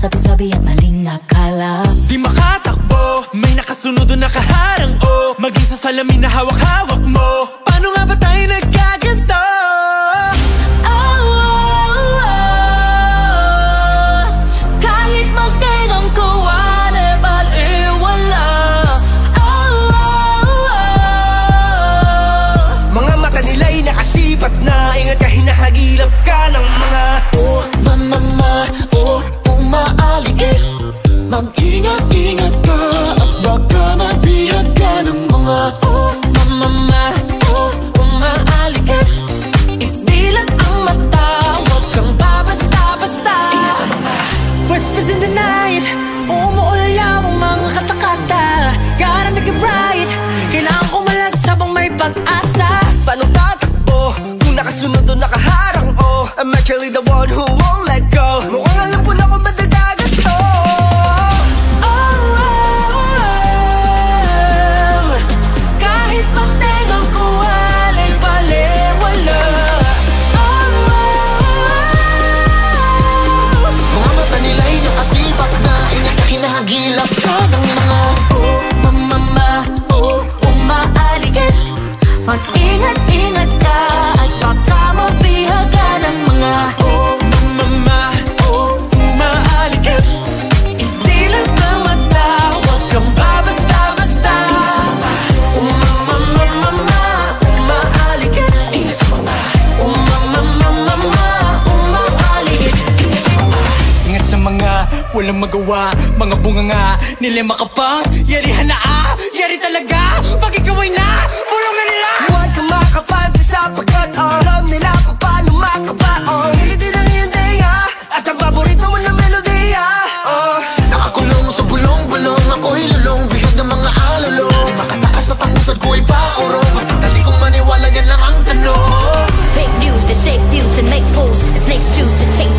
sabi-sabi at maling nakala. Di makatakbo, may nakasunod o nakaharang o maging sa salamin na hawak-hawak mo. Paano nga ba tayo nagkaganto? Kahit magtingang ko wala baliwala. Mga mata nila'y nakasipat na, ingat ka, hinahagilap ka ng mga mama, umaaligid. Mag-ingat-ingat ka at baka mabihag ka ng mga mama, umaaligid. Idilat ang mata, huwag kang babasta-basta. ingat sa mga whispers in the night. Umuulaw ang mga katakata. Gotta make it right. Kailangan ko malas habang may pag-asa. paano tatakbo kung nakasunod o nakaharang o I'm actually the one who won't let go. Mukhang alam ko na kung ba't nagkaganto. Kahit magtingang ko wala'y baliwala. Mga mata nila'y nakasipak na, ingat ka, hinahagilap ka ng mga Mama, umaaligid. Mag-ingat-ingat ka at baka mabihag ka ng mga Mama, umaaligid. idilat ang mata, huwag kang babasta-basta. Umaaligid. Ingat sa mga Umaaligid. ingat sa mga walang magawa, mga bunganga nila makapang yarihan na yari talaga. Pag ikaw ay na bulungan nila, huwag kang makapante sapagkat alam nila kung paano makabaon. Nilitin ang iyong tenga at ang paborito mo na melodiya. nakakulong sa bulong-bulong. Ako'y lulong, bihag ng mga alulong. Makatakas at ang usad ko'y paurong. Matali kong maniwala, yan lang ang tanong. Fake news that shake views and make fools, and snakes choose to take